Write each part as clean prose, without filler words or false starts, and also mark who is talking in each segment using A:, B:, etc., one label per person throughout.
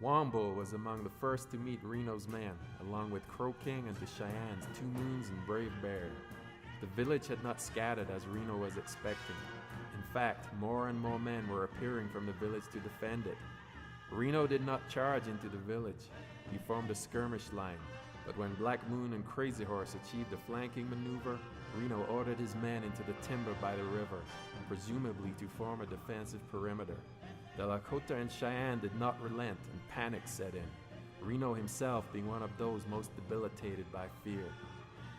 A: Wombo was among the first to meet Reno's men, along with Crow King and the Cheyennes, Two Moons and Brave Bear. The village had not scattered as Reno was expecting. In fact, more and more men were appearing from the village to defend it. Reno did not charge into the village. He formed a skirmish line, but when Black Moon and Crazy Horse achieved a flanking maneuver, Reno ordered his men into the timber by the river, presumably to form a defensive perimeter. The Lakota and Cheyenne did not relent and panic set in, Reno himself being one of those most debilitated by fear.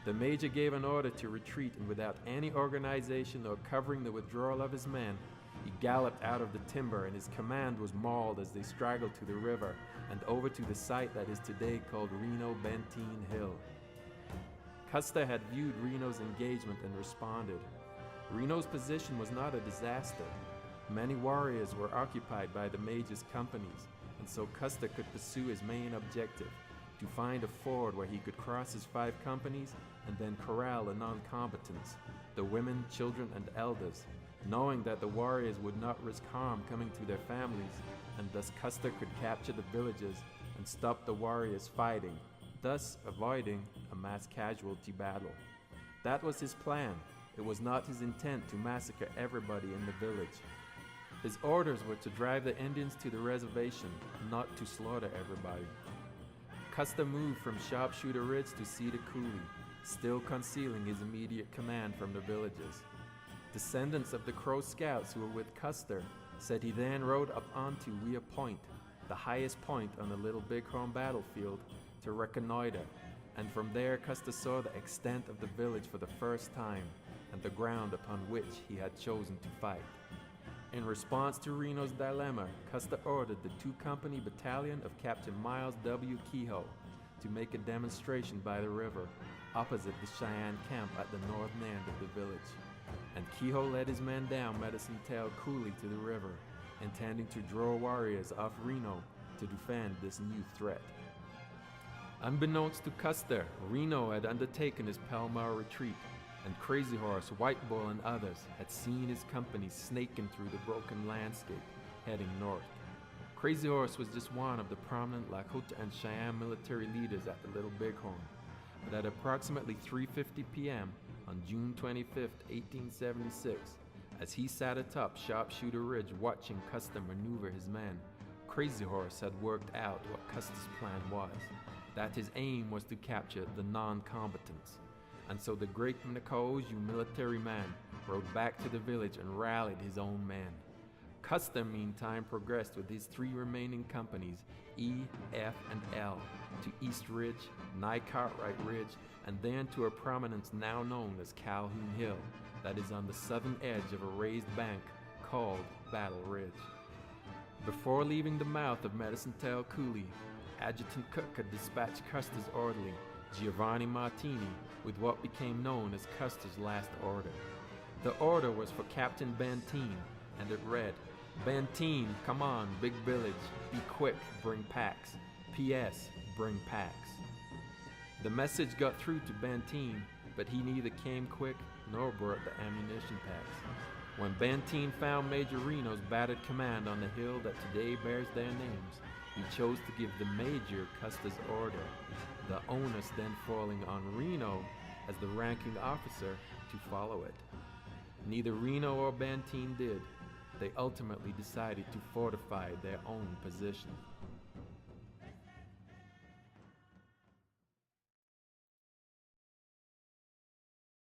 A: The major gave an order to retreat, and without any organization or covering the withdrawal of his men, he galloped out of the timber, and his command was mauled as they straggled to the river and over to the site that is today called Reno-Benteen Hill. Custer had viewed Reno's engagement and responded. Reno's position was not a disaster. Many warriors were occupied by the major's companies, and so Custer could pursue his main objective, to find a ford where he could cross his 5 companies and then corral the non-combatants, the women, children, and elders, knowing that the warriors would not risk harm coming to their families, and thus Custer could capture the villages and stop the warriors fighting, thus avoiding a mass casualty battle. That was his plan. It was not his intent to massacre everybody in the village. His orders were to drive the Indians to the reservation, not to slaughter everybody. Custer moved from Sharpshooter Ridge to Cedar Coulee, still concealing his immediate command from the villagers. Descendants of the Crow Scouts who were with Custer said he then rode up onto Weir Point, the highest point on the Little Bighorn battlefield, to reconnoiter, and from there Custer saw the extent of the village for the first time and the ground upon which he had chosen to fight. In response to Reno's dilemma, Custer ordered the 2-company battalion of Captain Miles W. Kehoe to make a demonstration by the river, opposite the Cheyenne camp at the northern end of the village. And Kehoe led his men down Medicine Tail Coulee to the river, intending to draw warriors off Reno to defend this new threat. Unbeknownst to Custer, Reno had undertaken his Pell-Mell retreat, and Crazy Horse, White Bull, and others had seen his company snaking through the broken landscape, heading north. Crazy Horse was just one of the prominent Lakota and Cheyenne military leaders at the Little Bighorn, but at approximately 3:50 p.m. on June 25, 1876, as he sat atop Sharpshooter Ridge watching Custer maneuver his men, Crazy Horse had worked out what Custer's plan was, that his aim was to capture the non-combatants. And so the great Minnecaoju military man rode back to the village and rallied his own men. Custer, meantime, progressed with his 3 remaining companies, E, F, and L, to East Ridge, nigh Cartwright Ridge, and then to a prominence now known as Calhoun Hill, that is on the southern edge of a raised bank called Battle Ridge. Before leaving the mouth of Medicine Tail Coulee, Adjutant Cook had dispatched Custer's orderly, Giovanni Martini, with what became known as Custer's last order. The order was for Captain Benteen, and it read, "Benteen, come on, big village, be quick, bring packs. P.S. Bring packs." The message got through to Benteen, but he neither came quick nor brought the ammunition packs. When Benteen found Major Reno's battered command on the hill that today bears their names, he chose to give the Major Custer's order, the onus then falling on Reno as the ranking officer to follow it. Neither Reno or Benteen did. They ultimately decided to fortify their own position.